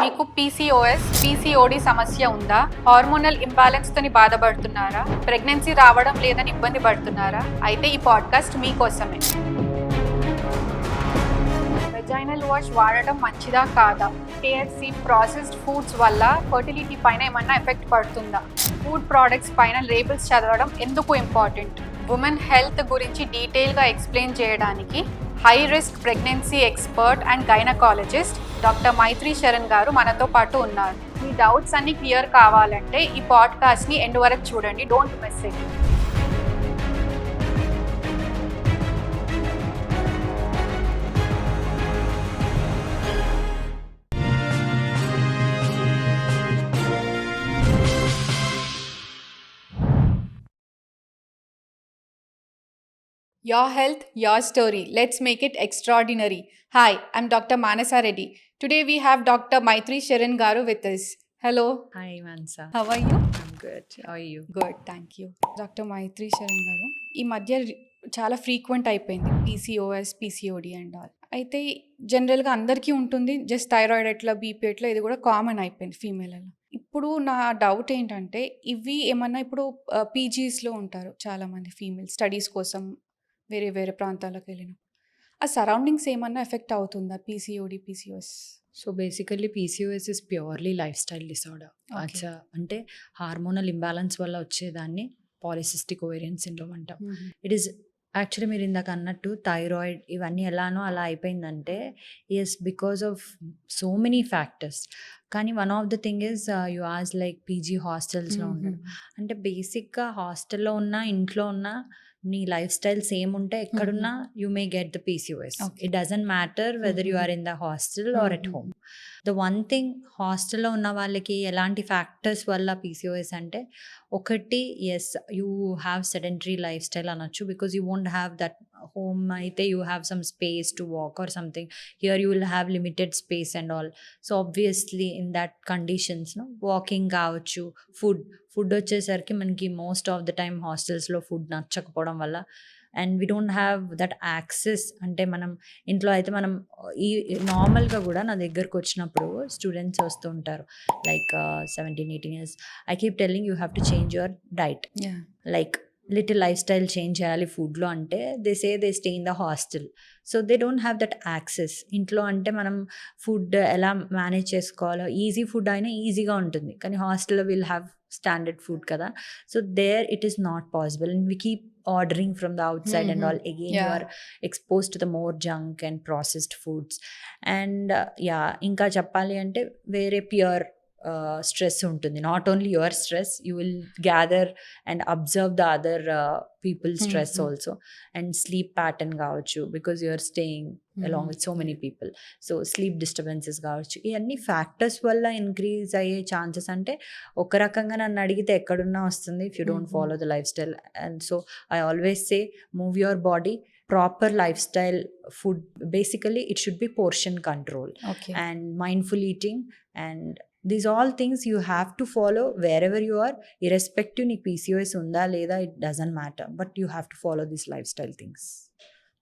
మీకు PCOS, PCOD సమస్య ఉందా? హార్మోనల్ ఇంబ్యాలెన్స్ తోని బాధపడుతున్నారా? ప్రెగ్నెన్సీ రావడం లేదని ఇబ్బంది పడుతున్నారా? అయితే ఈ పాడ్కాస్ట్ మీకోసమే. వెజైనల్ వాష్ వాడడం మంచిదా కాదా? కేఎఫ్సి ప్రాసెస్డ్ ఫుడ్స్ వల్ల ఫర్టిలిటీ పైన ఏమన్నా ఎఫెక్ట్ పడుతుందా? ఫుడ్ ప్రోడక్ట్స్ పైన లేబుల్స్ చదవడం ఎందుకు ఇంపార్టెంట్? ఉమెన్ హెల్త్ గురించి డీటెయిల్గా ఎక్స్ప్లెయిన్ చేయడానికి high risk pregnancy expert and gynaecologist doctor Maitri Sharan గారు మనతో పాటు ఉన్నారు. మీ డౌట్స్ అన్ని క్లియర్ కావాలంటే ఈ పాడ్కాస్ట్ని ఎండ్ వరకు చూడండి. Don't miss it. Your health, your story. Let's make it extraordinary. Hi, I'm Dr. Manasa Reddy. Today we have Dr. Maitri Sharan Garu with us. Hello. Hi Mansa. How are you? I'm good. How are you? Good, thank you. Doctor Maitri Sharan గారు, ఈ మధ్య చాలా frequent అయిపోయింది PCOS, PCOD and all. అయితే జనరల్గా అందరికీ ఉంటుంది, just thyroid ఎట్లా, బీపీ ఎట్లా, ఇది కూడా కామన్ అయిపోయింది ఫీమేలలో. ఇప్పుడు నా డౌట్ ఏంటంటే, ఇవి ఏమన్నా ఇప్పుడు పీజీస్లో ఉంటారు చాలామంది ఫీమేల్ స్టడీస్ కోసం వేరే వేరే ప్రాంతాలకు వెళ్ళినప్పుడు ఆ సరౌండింగ్స్ ఏమన్నా ఎఫెక్ట్ అవుతుందా PCOD, PCOS? So basically PCOS is purely lifestyle disorder. Okay. అంటే హార్మోనల్ ఇంబ్యాలెన్స్ వల్ల వచ్చేదాన్ని పాలిసిస్టిక్ ఓవేరియన్ సిండ్రోమ్ అంటాం. ఇట్ ఈస్ యాక్చువల్లీ మీరు ఇందాక అన్నట్టు థైరాయిడ్ ఇవన్నీ ఎలానో అలా అయిపోయిందంటే is because of so many factors. కానీ one of the thing is you as like PG హాస్టల్స్లో ఉండడం. అంటే బేసిక్గా హాస్టల్లో ఉన్నా ఇంట్లో ఉన్నా నీ లైఫ్ స్టైల్ సేమ్ ఉంటే ఎక్కడున్నా you may get the PCOS. It doesn't matter whether you are in the hostel or at home. The one thing హాస్టల్లో ఉన్న వాళ్ళకి ఎలాంటి ఫ్యాక్టర్స్ వల్ల పీసీఓఎస్ అంటే, ఒకటి as you have sedentary life style అనొచ్చు, because you won't have that. Home అయితే you have some space to walk or something. Here you will have limited space and all. So obviously in that కండిషన్స్లో walking కావచ్చు, food వచ్చేసరికి మనకి most of the time హాస్టల్స్లో food నచ్చకపోవడం వల్ల and we don't have that access. అంటే మనం ఇంట్లో అయితే మనం ఈ నార్మల్గా కూడా నా దగ్గరకు వచ్చినప్పుడు స్టూడెంట్స్ వస్తూ ఉంటారు like 17-18 years. I keep telling you have to change your diet, like little life style change చేయాలి ఫుడ్లో అంటే they stay in the hostel. So they don't have that access. ఇంట్లో అంటే మనం ఫుడ్ ఎలా మేనేజ్ చేసుకోవాలో, ఈజీ ఫుడ్ అయినా ఈజీగా ఉంటుంది, కానీ హాస్టల్లో విల్ హ్యావ్ స్టాండర్డ్ ఫుడ్ కదా. So there it is not possible and we keep ordering from the outside and all. Again you are exposed to the more junk and processed foods. And ఇంకా చెప్పాలి అంటే వేరే pure stress ఉంటుంది. Not only your stress, you will gather and observe the other people stress also. And sleep pattern కావచ్చు, because you're staying along with so many people. So sleep disturbances కావచ్చు, ఇవన్నీ factors వల్ల increase అయ్యే chances. అంటే ఒక రకంగా నన్ను అడిగితే ఎక్కడున్నా వస్తుంది if you don't follow the life style. And so I always say move your body, proper lifestyle, food, basically it should be portion control. Okay. And mindful eating, and these all things you have to follow wherever you are, irrespective ni PCOS unda leda, it doesn't matter, but you have to follow these lifestyle things.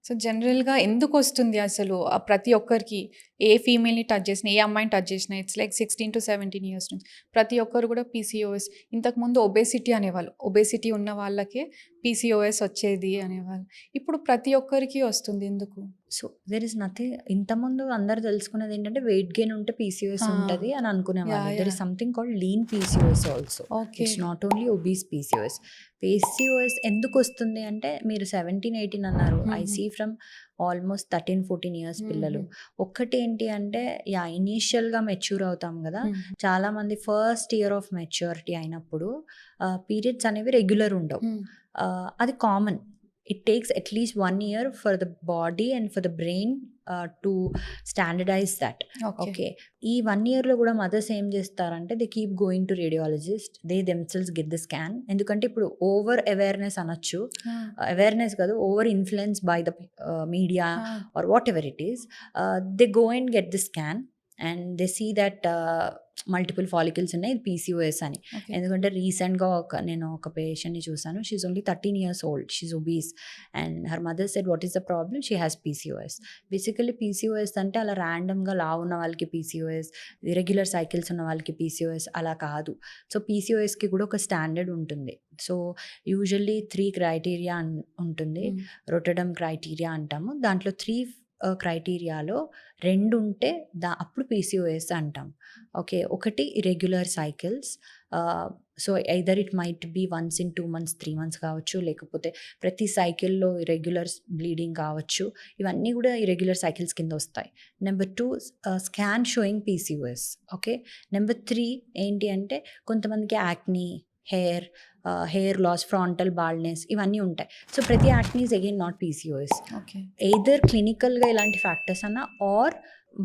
So జనరల్గా ఎందుకు వస్తుంది అసలు ప్రతి ఒక్కరికి? ఏ ఫీమేల్ని touch చేసినా, ఏ అమ్మాయిని touch చేసినా, it's like 16 to 17 years నుంచి ప్రతి ఒక్కరు కూడా పీసీఓఎస్. ఇంతకుముందు ఒబేసిటీ అనేవాళ్ళు, ఒబేసిటీ ఉన్న వాళ్ళకే పీసీఓఎస్ వచ్చేది అనేవాళ్ళు. ఇప్పుడు ప్రతి ఒక్కరికి వస్తుంది ఎందుకు? So there is nothing. ఇంతకుముందు అందరు తెలుసుకునేది ఏంటంటే వెయిట్ గెయిన్ ఉంటే పీసీఓఎస్ ఉంటుంది అని అనుకునేవాళ్ళు. There is something called lean PCOS also. It's not only obese PCOS. PCOS ఎందుకు వస్తుంది అంటే, మీరు 17-18 అన్నారు. I see from almost 13-14 years పిల్లలు. ఒక్కటి ఏంటి అంటే, ఇనీషియల్గా మెచ్యూర్ అవుతాం కదా, చాలామంది ఫస్ట్ ఇయర్ ఆఫ్ మెచ్యూరిటీ అయినప్పుడు పీరియడ్స్ అనేవి రెగ్యులర్ ఉండవు. అది common. it takes at least 1 year for the body and for the brain to standardize that. Okay. ఈ 1 yearలో కూడా మదర్స్ ఏం చేస్తారంటే, they keep going to radiologist, they themselves get the scan. ఎందుకంటే ఇప్పుడు ఓవర్ అవేర్నెస్ అనొచ్చు, awareness కాదు, over influence by the media or whatever it is. They go and get the scan and they see that multiple follicles ఉన్నాయి, ఇది PCOS అని. Okay. ఎందుకంటే రీసెంట్గా నేను ఒక పేషెంట్ని చూసాను, she only 13 years old, she obese and her mother said what is the problem, she has PCOS. Basically PCOS అంటే అలా ర్యాండమ్గా లావు ఉన్న వాళ్ళకి పీసీఓఎస్, ఇరెగ్యులర్ సైకిల్స్ ఉన్న వాళ్ళకి పీసీఓఎస్ అలా కాదు. సో పీసీఓఎస్కి కూడా ఒక స్టాండర్డ్ ఉంటుంది. సో యూజువల్లీ 3 criteria ఉంటుంది, రొటెడమ్ క్రైటీరియా అంటాము. దాంట్లో 3 క్రైటీరియాలో 2 ఉంటే అప్పుడు పీసీఓఎస్ అంటాం. ఓకే, ఒకటి irregular cycles. So either it might be once in 2 months 3 months కావచ్చు, లేకపోతే ప్రతి సైకిల్లో ఇరెగ్యులర్ బ్లీడింగ్ కావచ్చు. ఇవన్నీ కూడా ఇరెగ్యులర్ సైకిల్స్ కింద వస్తాయి. Number 2 scan showing PCOS. Okay, number 3 ఏంటి అంటే కొంతమందికి acne, hair loss, frontal baldness ఇవన్నీ ఉంటాయి. సో ప్రతి acne is again not PCOS. Okay. Either క్లినికల్గా ఇలాంటి ఫ్యాక్టర్స్ అన్నా or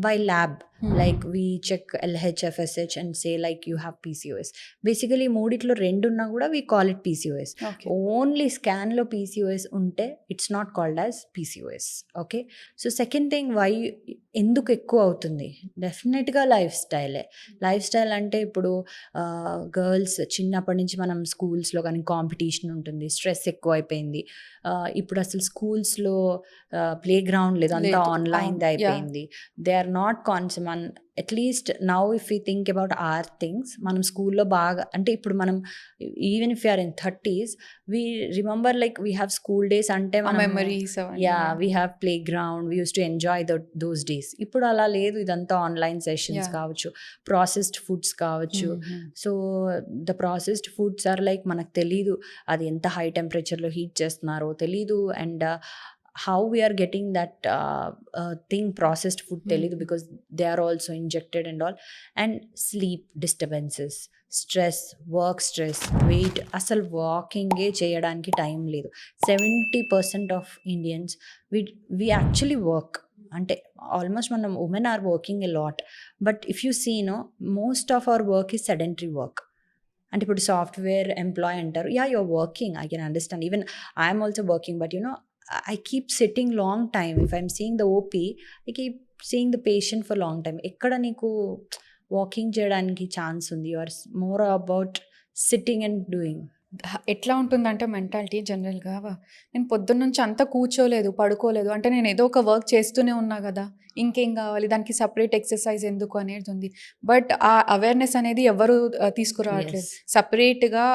by lab, like we check LH, FSH and say like you have PCOS. Basically మూడిట్లో 2 ఉన్నా కూడా we call it PCOS. Okay. Only స్కాన్లో PCOS ఉంటే it's not called as PCOS. Okay, so second thing why ఎందుకు ఎక్కువ అవుతుంది, డెఫినెట్గా life style అంటే ఇప్పుడు గర్ల్స్ చిన్నప్పటి నుంచి మనం స్కూల్స్లో కానీ కాంపిటీషన్ ఉంటుంది, స్ట్రెస్ ఎక్కువ అయిపోయింది. ఇప్పుడు అసలు స్కూల్స్లో ప్లే గ్రౌండ్ లేదు, అంతా ఆన్లైన్ అయిపోయింది. They are not concerned. At least now if you think about our things, మనం స్కూల్లో బాగా అంటే ఇప్పుడు మనం even if you're in 30s we remember like we have school days అంటే memories. We have playground, we use to enjoy those days. ఇప్పుడు అలా లేదు, ఇదంతా ఆన్లైన్ సెషన్స్ కావచ్చు, ప్రాసెస్డ్ ఫుడ్స్ కావచ్చు. So the processed foods are like మనకు తెలీదు అది ఎంత హై టెంపరేచర్లో హీట్ చేస్తున్నారో తెలీదు, and how we are getting that thing processed food తెలీదు, because they are also injected and all. And sleep disturbances, stress, work stress, weight, అసలు వాకింగే చేయడానికి టైం లేదు. 70% of Indians we actually work, అంటే almost మనం women are working a lot, but if you see most of our work is sedentary work. అంటే ఇప్పుడు software employee అంటారు, you're working, I can understand, even I'm also working, but I keep sitting long time. If I'm seeing the OP, I keep seeing the patient for long time. ekkada neeku walking cheyadaniki chance undi, you are more about sitting and doing. ఎట్లా ఉంటుందంటే mentality జనరల్గా, నేను పొద్దున్న నుంచి అంతా కూర్చోలేదు, పడుకోలేదు అంటే నేను ఏదో ఒక వర్క్ చేస్తూనే ఉన్నా కదా, ఇంకేం కావాలి, దానికి సపరేట్ ఎక్సర్సైజ్ ఎందుకు అనేది ఉంది. బట్ ఆ అవేర్నెస్ అనేది ఎవరు తీసుకురావట్లేదు. సపరేట్గా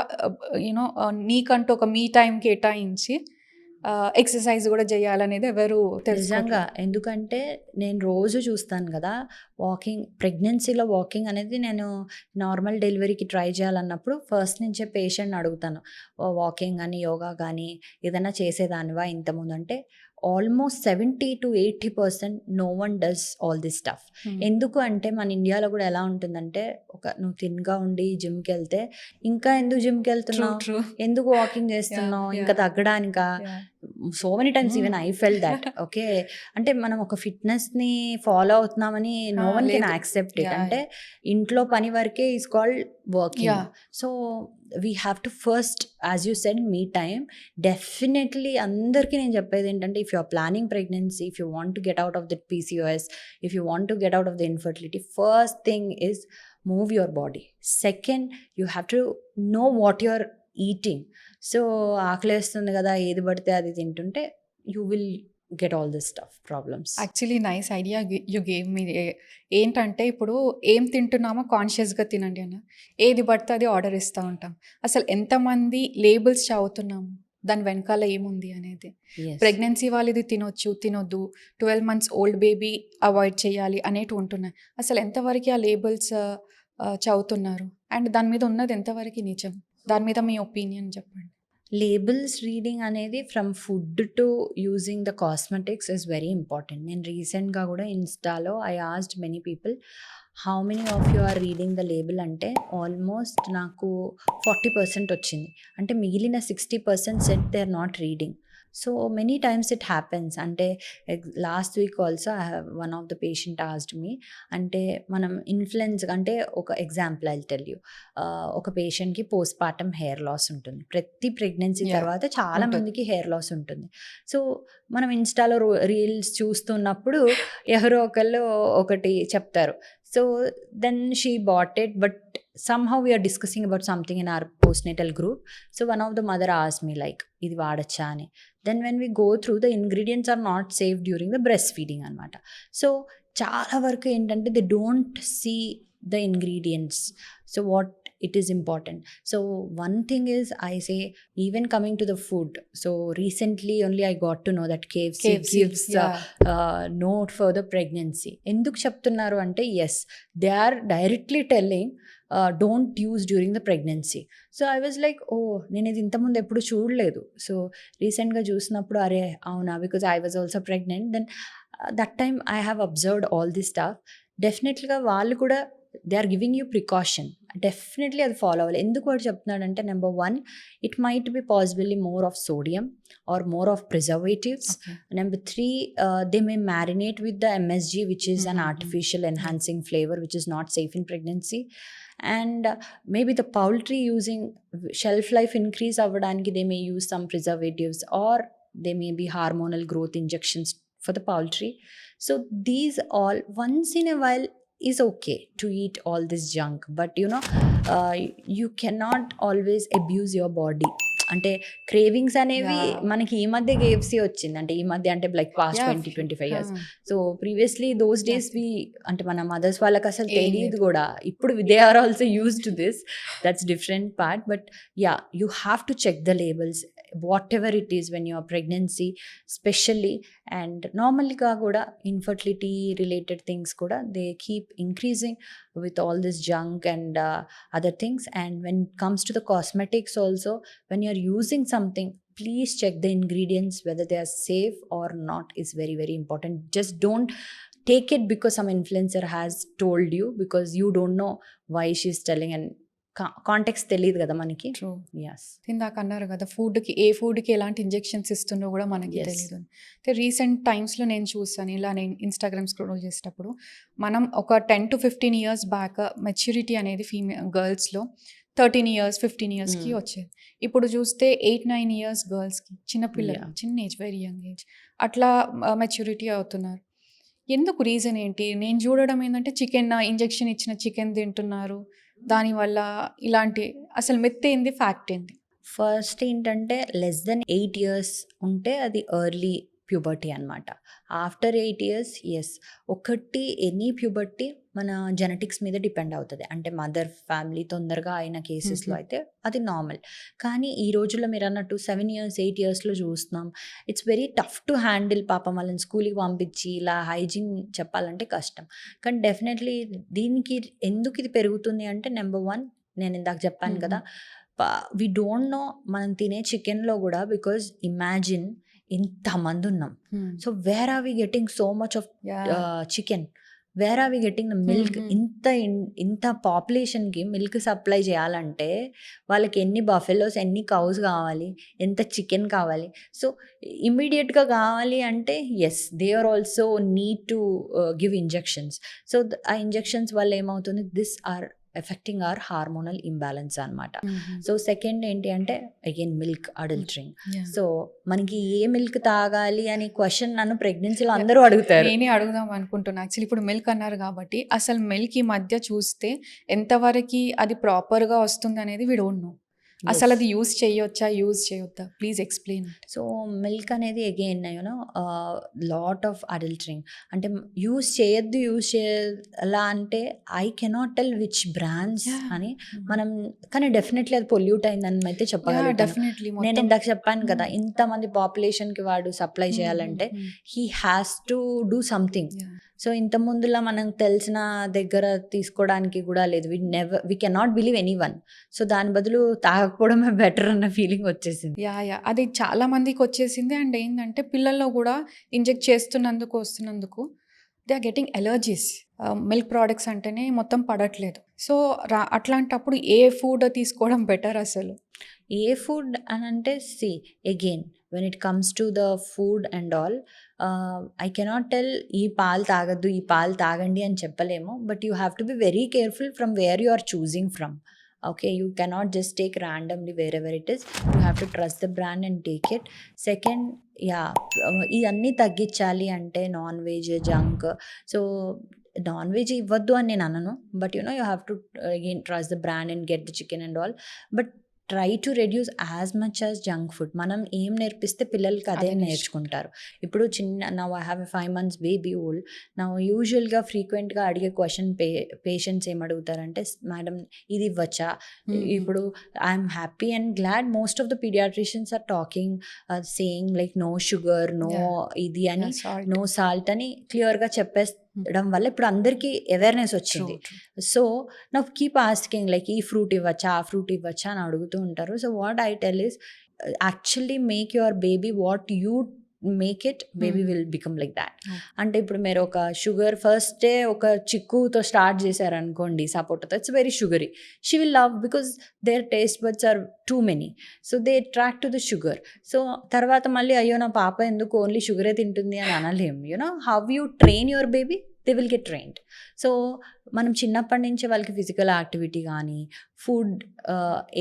నీకంటూ ఒక మీ టైం కేటాయించి ఎక్సర్సైజ్ కూడా చేయాలనేది ఎవరు నిజంగా. ఎందుకంటే నేను రోజు చూస్తాను కదా వాకింగ్, ప్రెగ్నెన్సీలో వాకింగ్ అనేది నేను నార్మల్ డెలివరీకి ట్రై చేయాలన్నప్పుడు ఫస్ట్ నుంచే పేషెంట్ని అడుగుతాను, వాకింగ్ కానీ యోగా కానీ ఏదైనా చేసేదానివా ఇంతకుముందు అంటే almost 70 to 80% no one does all this stuff. ఎందుకు అంటే మన ఇండియాలో కూడా ఎలా ఉంటుందంటే, నువ్వు తిన్గా ఉండి జిమ్కి వెళ్తే ఇంకా ఎందుకు జిమ్కి వెళ్తున్నావు, ఎందుకు వాకింగ్ చేస్తున్నావు, ఇంకా తగ్గడానికా. So many times even I fell that. Okay, అంటే మనం ఒక ఫిట్నెస్ని ఫాలో అవుతున్నామని no one can accept it. అంటే ఇంట్లో పని వరకే is called working. So we have to first, as you said, me time. Definitely అందరికీ నేను చెప్పేది ఏంటంటే, if you are planning pregnancy, if you want to get out of that PCOS, if you want to get out of the infertility, first thing is move your body. Second, you have to know what your eating. So ఆకలేస్తుంది కదా ఏది పడితే అది తింటుంటే you will get all this stuff problems. Actually nice idea you gave me. ఏంటంటే ఇప్పుడు ఏం తింటున్నామో కాన్షియస్గా తినండి అన్న, ఏది పడితే అది ఆర్డర్ ఇస్తూ ఉంటాం. అసలు ఎంతమంది లేబుల్స్ చదువుతున్నాము, దాని వెనకాల ఏముంది అనేది. ప్రెగ్నెన్సీ వాళ్ళు ఇది తినొచ్చు, తినొద్దు, 12 months ఓల్డ్ బేబీ అవాయిడ్ చేయాలి అనేటివి ఉంటున్నాయి. అసలు ఎంతవరకు ఆ లేబుల్స్ చదువుతున్నారు, అండ్ దాని మీద ఉన్నది ఎంతవరకు నిజం, దాని మీద మీ ఒపీనియన్ చెప్పండి. లేబుల్స్ రీడింగ్ అనేది from food to using the cosmetics is very important. నేను రీసెంట్గా కూడా ఇన్స్టాలో I asked many people, how many of you are reading the label అంటే ఆల్మోస్ట్ నాకు 40% వచ్చింది. అంటే మిగిలిన 60% set they are not reading. So many times it happens. అంటే last week also I have one of the patient asked me, అంటే మనం influence అంటే ఒక ఎగ్జాంపుల్ ఐ టెల్ యూ. ఒక పేషెంట్కి పోస్ట్ పార్టమ్ హెయిర్ లాస్ ఉంటుంది. ప్రతి ప్రెగ్నెన్సీ తర్వాత చాలా మందికి హెయిర్ లాస్ ఉంటుంది. సో మనం ఇన్స్టాలో రీల్స్ చూస్తున్నప్పుడు ఎవరో ఒకళ్ళు ఒకటి చెప్తారు, So then she bought it, but somehow we are discussing about something in our postnatal group. So one of the mother asked me like, ఇది వాడచ్చా అని. Then when we go through, the ingredients are not safe during the breastfeeding అనమాట. So చాలా వరకు ఏంటంటే they don't see the ingredients. So what it is important. So one thing is, I say, even coming to the food. So recently only I got to know that KFC gives note for the pregnancy. ఎందుకు చెప్తున్నారు అంటే, yes, they are directly telling don't use during the pregnancy. So I was like, oh నేను ఇది ఇంతకుముందు ఎప్పుడు చూడలేదు. So రీసెంట్గా చూసినప్పుడు అరే అవునా, because I was also pregnant. Then that time I have observed all this stuff. డెఫినెట్గా వాళ్ళు కూడా they are giving you precaution. Definitely అది ఫాలో అవ్వాలి. ఎందుకు వాడు చెప్తున్నాడంటే, number 1, it might be possibly more of sodium or more of preservatives. Number 3, they may marinate with the MSG, which is an artificial enhancing flavor, which is not safe in pregnancy. And maybe the poultry using shelf life increase avvadaniki, they may use some preservatives, or they may be hormonal growth injections for the poultry. So these all, once in a while, is okay to eat all this junk, but you cannot always abuse your body. అంటే cravings అనేవి మనకి ఈ మధ్య KFC వచ్చింది, అంటే ఈ మధ్య అంటే like past 20-25 years. So previously those days we అంటే మన మదర్స్ వాళ్ళకి అసలు తెలియదు కూడా. ఇప్పుడు they are also use to this, that's different part. But yeah, you have to check the labels whatever it is when you are pregnancy especially. And normally ga kuda infertility related things kuda they keep increasing with all this junk and other things. And when it comes to the cosmetics also, when you are using something, please check the ingredients whether they are safe or not is very very important. Just don't take it because some influencer has told you, because you don't know why she is telling, and context తెలియదు కదా మనకి. True. yes, ఇందాక అన్నారు కదా, ఫుడ్కి ఏ ఫుడ్కి ఎలాంటి injections ఇస్తుండో కూడా మనకి తెలియదు. అంటే రీసెంట్ టైమ్స్లో నేను చూసాను, ఇలా నేను ఇన్స్టాగ్రామ్ స్క్రోల్ చేసేటప్పుడు, మనం ఒక 10 to 15 years బ్యాక్ మెచ్యూరిటీ అనేది గర్ల్స్లో 13 years 15 yearsకి వచ్చేది. ఇప్పుడు చూస్తే 8-9 years గర్ల్స్కి, చిన్నపిల్లలు, చిన్న ఏజ్, వెరీ యంగ్ ఏజ్, అట్లా మెచ్యూరిటీ అవుతున్నారు. ఎందుకు, రీజన్ ఏంటి? నేను చూడడం ఏంటంటే, చికెన్ ఇంజెక్షన్ ఇచ్చిన చికెన్ తింటున్నారు, దానివల్ల ఇలాంటి, అసలు మిత్ ఏంది, ఫ్యాక్ట్ ఏంది? ఫస్ట్ ఏంటంటే, less than 8 years ఉంటే అది ఎర్లీ ప్యూబర్టీ అనమాట. ఆఫ్టర్ 8 years, ఎస్, ఒకటి ఎనీ ప్యూబర్టీ మన జెనెటిక్స్ మీద డిపెండ్ అవుతుంది. అంటే మదర్ ఫ్యామిలీ తొందరగా అయిన కేసెస్లో అయితే అది నార్మల్. కానీ ఈ రోజుల్లో మీరు అన్నట్టు 7 years 8 yearsలో చూస్తున్నాం. It's very tough to handle. పాపం వాళ్ళని స్కూల్కి పంపించి ఇలా హైజీన్ చెప్పాలంటే కష్టం. కానీ డెఫినెట్లీ దీనికి ఎందుకు ఇది పెరుగుతుంది అంటే, నెంబర్ 1, నేను ఇందాక చెప్పాను కదా, వి డోంట్ నో మనం తినే చికెన్లో కూడా, బికాజ్ ఇమాజిన్ ఇంతమంది ఉన్నాం. So where are we getting so much of chicken, where are we getting the milk? ఇంత పాపులేషన్కి మిల్క్ సప్లై చేయాలంటే వాళ్ళకి ఎన్ని బఫెలోస్, ఎన్ని కౌస్ కావాలి, ఎంత చికెన్ కావాలి. సో ఇమ్మీడియట్గా కావాలి అంటే, yes, they are also need to give injections. So ఆ ఇంజెక్షన్స్ వల్ల ఏమవుతుంది, this are affecting our hormonal imbalance అనమాట. సో సెకండ్ ఏంటి అంటే, అగైన్ మిల్క్ అడల్టరింగ్. సో మనకి ఏ మిల్క్ తాగాలి అని క్వశ్చన్ నన్ను ప్రెగ్నెన్సీలో అందరూ అడుగుతారు. నేనే అడుగుదాం అనుకుంటున్నా. యాక్చువల్లీ ఇప్పుడు మిల్క్ అన్నారు కాబట్టి, అసలు మిల్క్ ఈ మధ్య చూస్తే ఎంతవరకు అది ప్రాపర్గా వస్తుంది అనేది వి డోంట్ నో. అసలు అది యూజ్ చేయొచ్చా, యూజ్ చేయొద్దా? Please explain. సో మిల్క్ అనేది అగైన్ లాట్ ఆఫ్ అడల్టరింగ్. అంటే యూజ్ చేయొద్దు, యూజ్ చేయాలా అంటే I cannot tell which brands అని మనం, కానీ డెఫినెట్లీ అది పొల్యూట్ అయిందని అయితే చెప్పగలం. డెఫినెట్లీ. నేను ఇందాక చెప్పాను కదా, ఇంతమంది పాపులేషన్కి వాడు సప్లై చేయాలంటే he has to do something. So ఇంత ముందులా మనం తెలిసిన దగ్గర తీసుకోవడానికి కూడా లేదు. We cannot believe anyone. So దాని బదులు తాగకపోవడమే బెటర్ అన్న ఫీలింగ్ వచ్చేసింది. అది చాలా మందికి వచ్చేసింది. అండ్ ఏంటంటే, పిల్లల్లో కూడా ఇంజెక్ట్ వస్తున్నందుకు they are getting allergies. Milk products అంటేనే మొత్తం పడట్లేదు. సో అట్లాంటప్పుడు ఏ ఫుడ్ తీసుకోవడం బెటర్ అసలు? ఏ ఫుడ్ అని అంటే, see again when it comes to the food and all, I cannot tell ఈ పాలు తాగద్దు, ఈ పాలు తాగండి అని చెప్పలేము. But you have to be very careful from where you are choosing from. Okay, you cannot just take randomly wherever it is. You have to trust the brand and take it. Second, ఇవన్నీ తగ్గించాలి అంటే non veg, junk. So non veg ఇవ్వద్దు అని నేను అనను. But you have to again trust the brand and get the chicken and all. But try to reduce as much as junk food. మనం ఏం నేర్పిస్తే పిల్లలకి అదే నేర్చుకుంటారు. ఇప్పుడు చిన్న now I have a 5 months baby old. నా యూజువల్గా ఫ్రీక్వెంట్గా అడిగే క్వశ్చన్ పేషెంట్స్ ఏం అడుగుతారంటే, మేడం ఇది ఇవ్వచ్చా? ఇప్పుడు I'm happy and glad most of the paediatricians are talking saying like no sugar, no ఇది అని, నో సాల్ట్ అని క్లియర్గా చెప్పేయడం వల్ల ఇప్పుడు అందరికీ అవేర్నెస్ వచ్చింది. సో నా కీప్ ఆస్కింగ్ లైక్ ఈ ఫ్రూట్ ఇవ్వచ్చా, ఆ ఫ్రూట్ ఇవ్వచ్చా అని అడుగుతూ ఉంటారు. So what I tell is actually make your baby what you make it, baby will become like that. అంటే ఇప్పుడు మీరు ఒక షుగర్ ఫస్టే ఒక చిక్కుతో స్టార్ట్ చేశారనుకోండి, సపోర్ట్తో, it's very sugary. She will love because their taste buds are too many, so they attract to the sugar. So తర్వాత మళ్ళీ అయ్యో నా పాప ఎందుకు ఓన్లీ షుగరే తింటుంది అని అనలేము. How you train your baby, they will get trained. So మనం చిన్నప్పటి నుంచి వాళ్ళకి ఫిజికల్ యాక్టివిటీ కానీ, ఫుడ్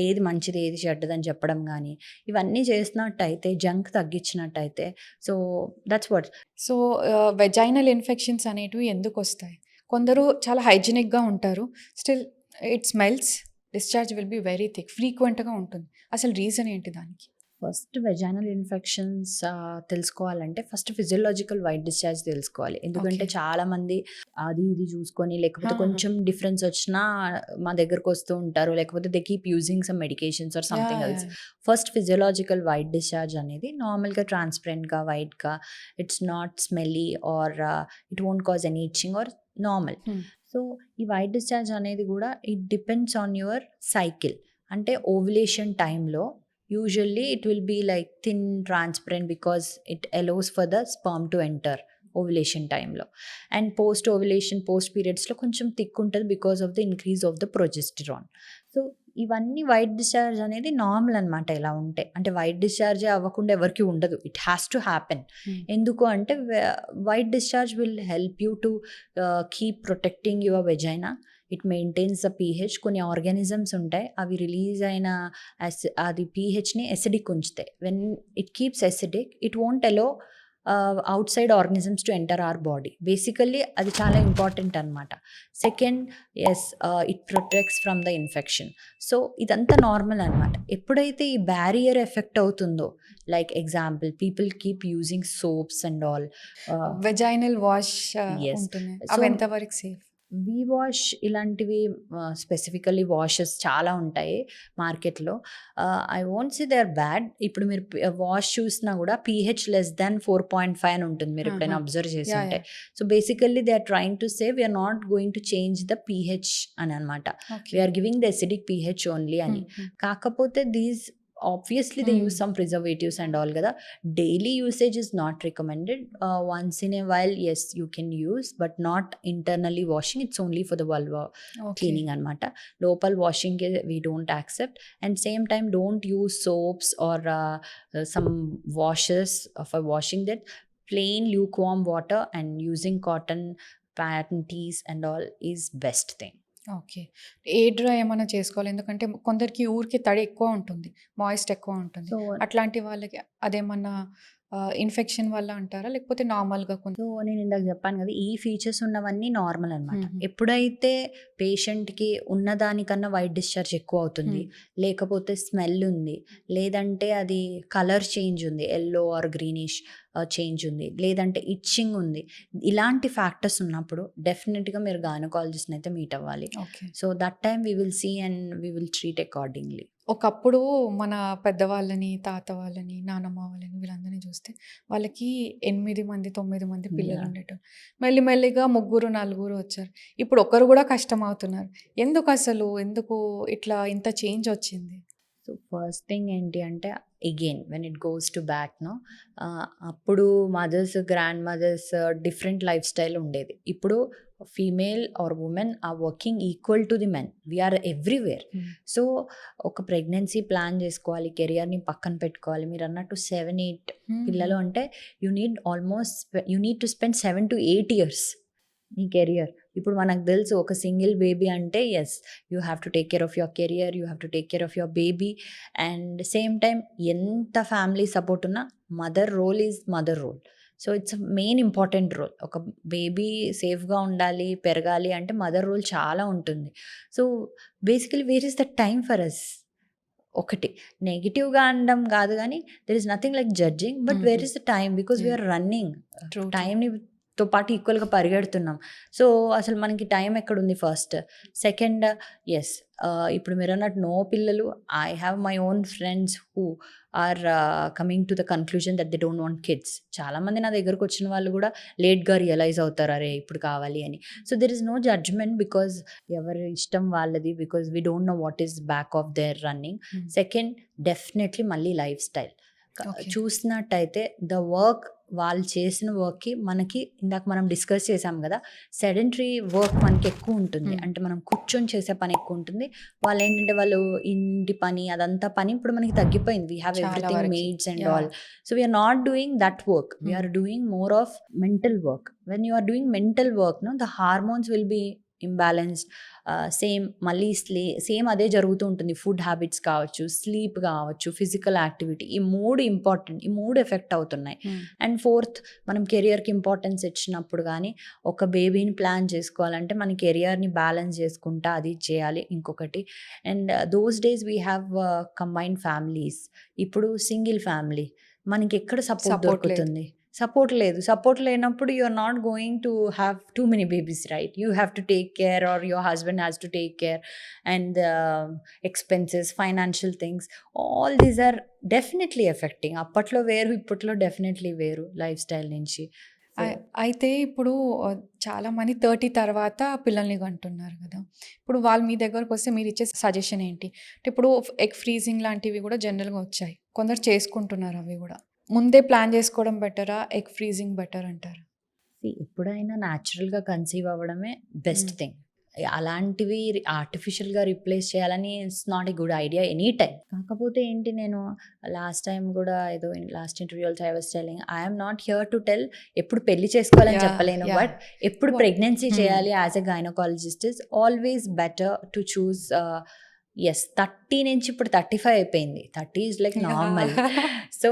ఏది మంచిది ఏది చెడ్డదని చెప్పడం కానీ, ఇవన్నీ చేసినట్టయితే, జంక్ తగ్గించినట్టయితే, so that's what. So vaginal infections అనేటివి ఎందుకు వస్తాయి? కొందరు చాలా హైజీనిక్గా ఉంటారు, still it smells, discharge will be very thick, ఫ్రీక్వెంట్గా ఉంటుంది. అసలు రీజన్ ఏంటి దానికి? ఫస్ట్ వెజైనల్ ఇన్ఫెక్షన్స్ తెలుసుకోవాలంటే ఫస్ట్ ఫిజియోలాజికల్ వైట్ డిశ్చార్జ్ తెలుసుకోవాలి. ఎందుకంటే చాలామంది అది ఇది చూసుకొని, లేకపోతే కొంచెం డిఫరెన్స్ వచ్చినా మా దగ్గరకు వస్తూ ఉంటారు, లేకపోతే they keep using some medications or something else. First physiological white discharge అనేది నార్మల్గా ట్రాన్స్పరెంట్గా వైట్గా, it's not smelly or it won't cause any itching or normal. So ఈ వైట్ డిశ్చార్జ్ అనేది కూడా it depends on your cycle. అంటే ovulation టైంలో usually it will be like thin transparent because it allows for the sperm to enter ovulation time lo, and post ovulation post periods lo koncham thick untadi because of the increase of the progesterone. So ఇవన్నీ white discharge అనేది normal అనమాట. ఇలా ఉంటే అంటే white discharge అవ్వకుండా ఎవరికి ఉండదు, it has to happen. ఎందుకు అంటే white discharge will help you to keep protecting your vagina. It maintains the pH. కొన్ని ఆర్గానిజమ్స్ ఉంటాయి, అవి రిలీజ్ అయిన అది పీహెచ్ని ఎసిడిక్ ఉంచుతాయి. When it keeps acidic, it won't allow outside organisms to enter our body. Basically అది చాలా important అనమాట. Second, it protects from the infection. So ఇదంతా నార్మల్ అనమాట. ఎప్పుడైతే ఈ బ్యారియర్ ఎఫెక్ట్ అవుతుందో, like example people keep using soaps and all, vaginal wash Yes. అవి ఎంతవరకు సేఫ్? వీ వాష్ ఇలాంటివి స్పెసిఫికల్లీ వాషెస్ చాలా ఉంటాయి మార్కెట్లో. I won't say they are bad. ఇప్పుడు మీరు వాష్ చూసినా కూడా pH less than 4.5 అని ఉంటుంది, మీరు ఎప్పుడైనా అబ్జర్వ్ చేసి ఉంటే. So basically they are trying to say we're not going to change the pH అని అనమాట. We're giving the acidic pH only అని. కాకపోతే these obviously they use some preservatives and all kada. Daily usage is not recommended. Once in a while yes you can use, but not internally washing. It's only for the vulva cleaning anamata. Local washing we don't accept. And same time don't use soaps or some washes for washing. That plain lukewarm water and using cotton panties and all is best thing. Okay. A dry ఏమైనా చేసుకోవాలి? ఎందుకంటే కొందరికి ఊరికి తడి ఎక్కువ ఉంటుంది, moist ఎక్కువ ఉంటుంది. So అట్లాంటి వాళ్ళకి అదేమన్నా ఇన్ఫెక్షన్ వల్ల అంటారా, లేకపోతే నార్మల్గా కొంచెం? సో నేను ఇందాక చెప్పాను కదా, ఈ ఫీచర్స్ ఉన్నవన్నీ నార్మల్ అనమాట. ఎప్పుడైతే పేషెంట్కి ఉన్నదానికన్నా వైట్ డిశ్చార్జ్ ఎక్కువ అవుతుంది, లేకపోతే స్మెల్ ఉంది, లేదంటే అది కలర్ చేంజ్ ఉంది, ఎల్లో ఆర్ గ్రీనిష్ చేంజ్ ఉంది, లేదంటే ఇచ్చింగ్ ఉంది, ఇలాంటి ఫ్యాక్టర్స్ ఉన్నప్పుడు డెఫినెట్గా మీరు గైనకాలజిస్ట్ని అయితే మీట్ అవ్వాలి. Okay. So that time we will see and we will treat accordingly. ఒకప్పుడు మన పెద్దవాళ్ళని, తాత వాళ్ళని, నానమ్మ వాళ్ళని వీళ్ళందరినీ చూస్తే వాళ్ళకి 8 మంది 9 మంది పిల్లలు Yeah. ఉండేటోళ్ళు. మెల్లిమెల్లిగా 3 4 వచ్చారు. ఇప్పుడు ఒకరు కూడా కష్టం అవుతున్నారు. ఎందుకు అసలు? ఎందుకు ఇట్లా ఇంత చేంజ్ వచ్చింది? సో ఫస్ట్ థింగ్ ఏంటి అంటే, again when it goes to back no, అప్పుడు mothers, grandmothers different lifestyle ఉండేది. ఇప్పుడు female or women are working equal to the men. We're everywhere. So ఒక ప్రెగ్నెన్సీ ప్లాన్ చేసుకోవాలి, కెరియర్ని పక్కన పెట్టుకోవాలి. మీరు అన్నట్టు 7-8 పిల్లలు అంటే you need to spend 7 to 8 years నీ కెరియర్. ఇప్పుడు మనకు తెలుసు ఒక సింగిల్ బేబీ అంటే yes you have to take care of your career, you have to take care of your baby. And same time ఎంత ఫ్యామిలీ సపోర్ట్ ఉన్నా mother role is mother role. So it's main important role. ఒక baby సేఫ్గా ఉండాలి, పెరగాలి అంటే mother role చాలా ఉంటుంది. So basically where is the time for us? ఒకటి నెగిటివ్గా అనడం కాదు కానీ there is nothing like judging, but where is the time? Because we're running, టైంని తో పాటు ఈక్వల్గా పరిగెడుతున్నాం. సో అసలు మనకి టైం ఎక్కడుంది ఫస్ట్? సెకండ్, ఎస్ ఇప్పుడు మీరు అన్నట్టు నో పిల్లలు, I have my own friends who are coming to the conclusion that they don't want kids. చాలామంది నా దగ్గరకు వచ్చిన వాళ్ళు కూడా లేట్గా రియలైజ్ అవుతారు, అరే ఇప్పుడు కావాలి అని. So there is no judgement because ఎవరి ఇష్టం వాళ్ళది, because we don't know what is back of their running. Second, definitely మళ్ళీ లైఫ్ స్టైల్ చూసినట్టయితే ద వర్క్, వాళ్ళు చేసిన వర్క్కి మనకి ఇందాక మనం డిస్కస్ చేసాం కదా, సెడెంటరీ వర్క్ మనకి ఎక్కువ ఉంటుంది. అంటే మనం కూర్చొని చేసే పని ఎక్కువ ఉంటుంది. వాళ్ళు ఏంటంటే వాళ్ళు ఇంటి పని అదంతా పని ఇప్పుడు మనకి తగ్గిపోయింది. We have everything maids and all. So we're not doing that work, we're doing more of mental work. When you are doing mental work the hormones will be imbalanced. Same మళ్ళీ సేమ్ అదే జరుగుతూ ఉంటుంది. Food habits కావచ్చు, sleep కావచ్చు, physical activity, ఈ మూడు important, ఈ మూడు ఎఫెక్ట్ అవుతున్నాయి. అండ్ ఫోర్త్, మనం కెరియర్కి ఇంపార్టెన్స్ ఇచ్చినప్పుడు కానీ ఒక బేబీని ప్లాన్ చేసుకోవాలంటే మన కెరియర్ని బ్యాలెన్స్ చేసుకుంటా అది చేయాలి. ఇంకొకటి, and those days we have combined families. ఇప్పుడు సింగిల్ ఫ్యామిలీ, మనకి ఎక్కడ సపోర్ట్ దొరుకుతుంది? సపోర్ట్ లేనప్పుడు you are not going to have too many babies, right? You have to take care or your husband has to take care, and expenses, financial things, all these are definitely affecting. అప్పట్లో వేరు, ఇప్పట్లో definitely వేరు life style నుంచి. అయితే ఇప్పుడు చాలామంది 30 తర్వాత పిల్లల్ని కంటున్నారు కదా. ఇప్పుడు వాళ్ళు మీ దగ్గరకు వస్తే మీరు ఇచ్చే సజెషన్ ఏంటి? అంటే ఇప్పుడు ఎగ్ ఫ్రీజింగ్ లాంటివి కూడా జనరల్గా వచ్చాయి, కొందరు చేసుకుంటున్నారు. అవి కూడా ముందే ప్లాన్ చేసుకోవడం బెటరా, ఎగ్ ఫ్రీజింగ్ బెటర్ అంటారు? ఎప్పుడైనా న్యాచురల్గా కన్సీవ్ అవ్వడమే బెస్ట్ థింగ్. అలాంటివి ఆర్టిఫిషియల్గా రీప్లేస్ చేయాలని it's not a good idea any time. కాకపోతే ఏంటి, నేను లాస్ట్ టైం కూడా ఏదో last interview also I was telling, I'm not here to tell ఎప్పుడు పెళ్లి చేసుకోవాలని చెప్పలేను, బట్ ఎప్పుడు ప్రెగ్నెన్సీ చేయాలి as a gynaecologist is always better to choose. Yes, 30 నుంచి ఇప్పుడు 35 అయిపోయింది. 30 ఈజ్ లైక్ నార్మల్. సో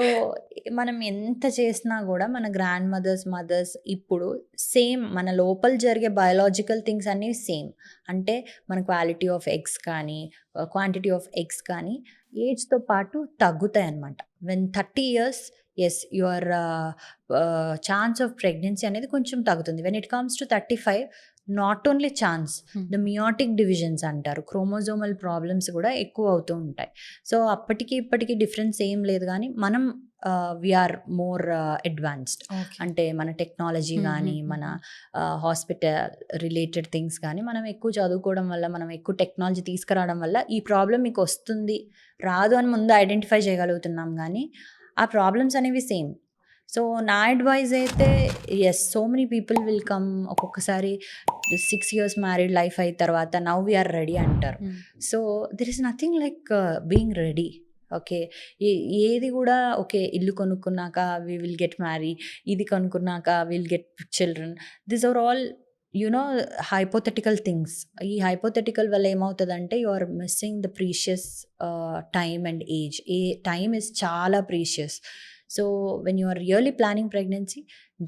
మనం ఎంత చేసినా కూడా మన గ్రాండ్ మదర్స్ ఇప్పుడు సేమ్ మన లోపల జరిగే బయాలజికల్ థింగ్స్ అన్నీ సేమ్. అంటే మన క్వాలిటీ ఆఫ్ ఎగ్స్ కానీ క్వాంటిటీ ఆఫ్ ఎగ్స్ కానీ ఏజ్తో పాటు తగ్గుతాయి అన్నమాట. When 30 years, yes, your chance of pregnancy అనేది కొంచెం తగ్గుతుంది. When it comes to 35, not only chance, the meiotic divisions అంటారు, క్రోమోజోమల్ ప్రాబ్లమ్స్ కూడా ఎక్కువ అవుతూ ఉంటాయి. సో అప్పటికి ఇప్పటికి డిఫరెన్స్ ఏం లేదు, కానీ మనం వీఆర్ మోర్ అడ్వాన్స్డ్. అంటే మన టెక్నాలజీ కానీ మన హాస్పిటల్ రిలేటెడ్ థింగ్స్ కానీ మనం ఎక్కువ చదువుకోవడం వల్ల, మనం ఎక్కువ టెక్నాలజీ తీసుకురావడం వల్ల ఈ ప్రాబ్లం మీకు వస్తుంది రాదు అని ముందు ఐడెంటిఫై చేయగలుగుతున్నాం, కానీ ఆ ప్రాబ్లమ్స్ అనేవి సేమ్. సో నా అడ్వైజ్ అయితే, yes, so many people will come. ఒక్కొక్కసారి 6 years మ్యారీడ్ లైఫ్ అయిన తర్వాత నవ్ వీఆర్ రెడీ అంటారు. So there is nothing like being ready. Okay, ఏది కూడా ఓకే, ఇల్లు కొనుక్కున్నాక వీ విల్ గెట్ మ్యారీ, ఇది కొనుక్కున్నాక will get children, this are all hypothetical things. ఈ హైపోథెటికల్ వల్ల ఏమవుతుందంటే you are missing the precious time and age. Time is చాలా precious. So when you are really planning pregnancy,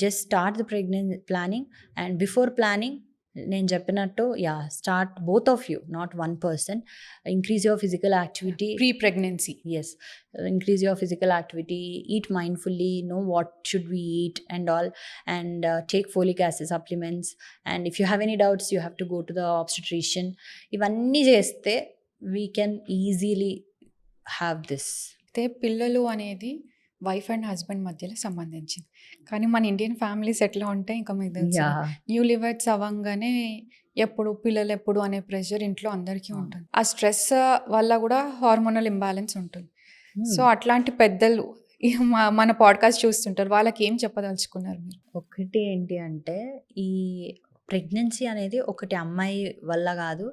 just start the planning, and before planning, నేను చెప్పినట్టు start both of you, not one person. Increase your physical activity pre pregnancy. Yes, increase your physical activity, eat mindfully, know what should we eat and all, and take folic acid supplements, and if you have any doubts you have to go to the obstetrician. ఇవన్నీ చేస్తే we can easily have this. అయితే పిల్లలు అనేది wife and husband మధ్యలో సంబంధించింది, కానీ మన Indian families ఎట్లా ఉంటాయి ఇంకా మీకు తెలుసు, న్యూ లివర్స్ అవ్వంగానే ఎప్పుడు పిల్లలు ఎప్పుడు అనే ప్రెషర్ ఇంట్లో అందరికీ ఉంటుంది. ఆ స్ట్రెస్ వల్ల కూడా హార్మోనల్ ఇంబ్యాలెన్స్ ఉంటుంది. సో అట్లాంటి పెద్దలు మన పాడ్కాస్ట్ చూస్తుంటారు, వాళ్ళకి ఏం చెప్పదలుచుకున్నారు మీరు? ఒకటి ఏంటి అంటే, ఈ ప్రెగ్నెన్సీ అనేది ఒకటి అమ్మాయి వల్ల కాదు,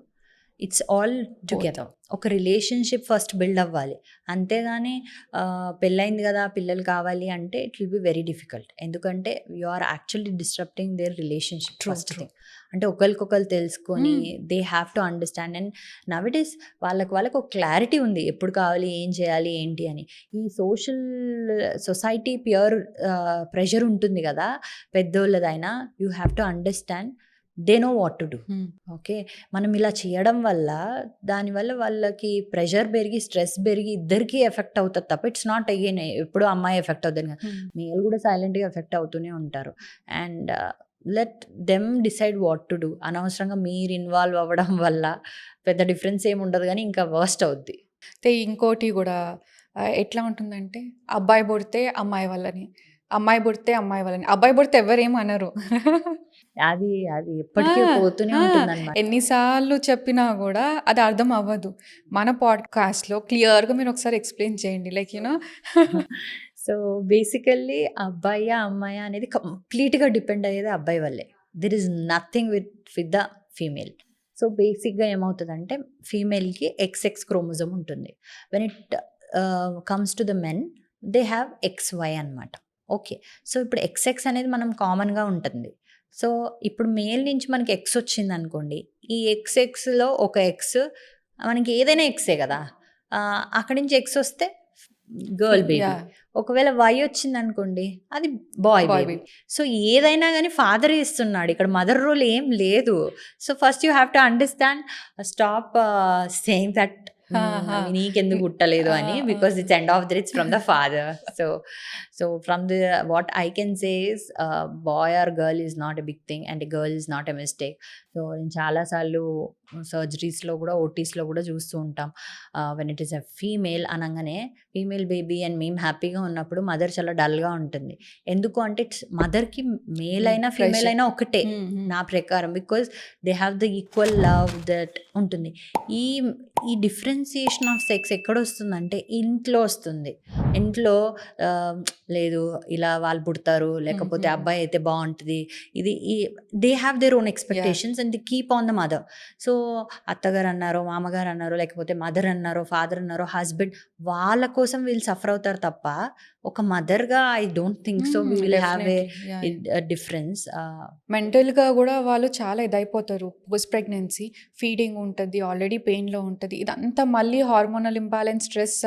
ఇట్స్ ఆల్ టుగెదర్. ఒక రిలేషన్షిప్ ఫస్ట్ బిల్డ్ అవ్వాలి, అంతేగాని పెళ్ళైంది కదా పిల్లలు కావాలి అంటే it will be very difficult. ఎందుకంటే you are actually disturbing their relationship first thing. అంటే ఒకరికొకరు తెలుసుకొని they have to understand. And nowadays వాళ్ళకి ఒక క్లారిటీ ఉంది, ఎప్పుడు కావాలి, ఏం చేయాలి, ఏంటి అని. ఈ సొసైటీ ప్యూర్ ప్రెషర్ ఉంటుంది కదా పెద్దోళ్ళదైనా, you have to understand they know what to do. Okay, మనం ఇలా చేయడం వల్ల దానివల్ల వాళ్ళకి ప్రెషర్ పెరిగి స్ట్రెస్ పెరిగి ఇద్దరికి ఎఫెక్ట్ అవుతుంది తప్ప ఇట్స్ నాట్ అగైన్ ఎప్పుడు అమ్మాయి ఎఫెక్ట్ అవుతుంది కదా, మేల్ కూడా సైలెంట్గా ఎఫెక్ట్ అవుతూనే ఉంటారు. And let them decide what to do. అనవసరంగా మీరు ఇన్వాల్వ్ అవ్వడం వల్ల పెద్ద డిఫరెన్స్ ఏమి ఉండదు కానీ ఇంకా వర్స్ట్ అవుద్ది. అయితే ఇంకోటి కూడా ఎట్లా ఉంటుందంటే, అబ్బాయి పుడితే అమ్మాయి వాళ్ళని, అమ్మాయి పుడితే అమ్మాయి వాళ్ళని, అబ్బాయి పుడితే ఎవరేం అనరు. అది ఎప్పటికీ పోతూనే ఉంటుంది అనమాట. ఎన్నిసార్లు చెప్పినా కూడా అది అర్థం అవ్వదు. మన పాడ్కాస్ట్లో క్లియర్గా మీరు ఒకసారి ఎక్స్ప్లెయిన్ చేయండి, లైక్ యూనో. సో బేసికల్లీ అబ్బాయి అమ్మాయి అనేది కంప్లీట్గా డిపెండ్ అయ్యేది అబ్బాయి వల్లే. There is nothing with the female. So బేసిక్గా ఏమవుతుందంటే ఫీమేల్కి XX క్రోమోజోమ్ ఉంటుంది. When it comes to the men they have XY అనమాట. ఓకే, సో ఇప్పుడు XX అనేది మనం కామన్గా ఉంటుంది. సో ఇప్పుడు మేల్ నుంచి మనకి X వచ్చింది అనుకోండి, ఈ XXలో ఒక X మనకి ఏదైనా ఎక్సే కదా, అక్కడి నుంచి X వస్తే గర్ల్ బేబీ. ఒకవేళ Y వచ్చింది అనుకోండి, అది బాయ్ బేబీ. సో ఏదైనా కానీ ఫాదర్ ఇస్తున్నాడు, ఇక్కడ మదర్ రోల్ ఏం లేదు. So first you have to understand, stop saying that నీకెందుకు పుట్టలేదు అని, because it's end of the it's from the father. So from the what I can say is boy or girl is not a big thing and girl is not a mistake. So నేను చాలాసార్లు సర్జరీస్లో కూడా ఓటీస్లో కూడా చూస్తూ ఉంటాం, when it is a female అనగానే female baby అండ్ మేము హ్యాపీగా ఉన్నప్పుడు మదర్ చాలా డల్గా ఉంటుంది. ఎందుకు అంటే ఇట్స్ మదర్కి మేల్ అయినా ఫీమేల్ అయినా ఒకటే నా ప్రకారం, because they have the equal love that ఉంటుంది. ఈ డిఫరెన్సియేషన్ ఆఫ్ సెక్స్ ఎక్కడ వస్తుందంటే ఇంట్లో వస్తుంది. ఇంట్లో లేదు ఇలా వాళ్ళు పుడతారు, లేకపోతే అబ్బాయి అయితే బాగుంటుంది, ఇది they have their own expectations and they keep on the mother. So అత్తగారు అన్నారో, మామగారు అన్నారో, లేకపోతే మదర్ అన్నారో, ఫాదర్ అన్నారో, హస్బెండ్, వాళ్ళ కోసం వీళ్ళు సఫర్ అవుతారు తప్ప ఒక మదర్గా I don't think so we will have a difference. మెంటల్గా కూడా వాళ్ళు చాలా ఇదైపోతారు. పోస్ట్ ప్రెగ్నెన్సీ ఫీడింగ్ ఉంటుంది, ఆల్రెడీ పెయిన్లో ఉంటుంది, ఇదంతా మళ్ళీ హార్మోనల్ ఇంబ్యాలెన్స్, స్ట్రెస్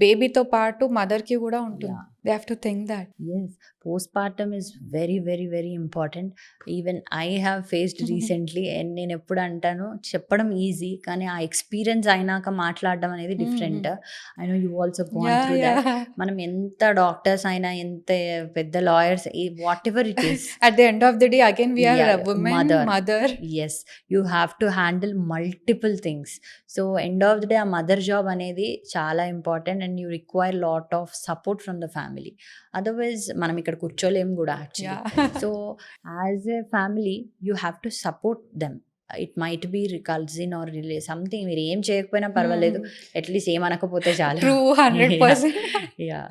బేబీతో పాటు మదర్కి కూడా ఉంటుంది. They have to think that. Yes, postpartum is very, very, very important. Even I have faced recently, and నేను ఎప్పుడు అంటాను చెప్పడం ఈజీ కానీ ఆ ఎక్స్పీరియన్స్ అయినాక మాట్లాడడం అనేది different. I know you also gonna through that. మనం ఎంత డాక్టర్స్ అయినా, ఎంత పెద్ద lawyers, what ever it is, At the end of the day again we are a woman, mother. yes, you have to handle multiple things. So end of the day ఆ mother job అనేది చాలా important and you require lot of support from the family. Otherwise మనం ఇక్కడ కూర్చోలేము కూడా actually. So as a family you have to support them. It might be cousin or something, మీరు ఏం చేయకపోయినా పర్వాలేదు, అట్లీస్ట్ ఏమనకపోతే చాలు. True, 100%. Yeah.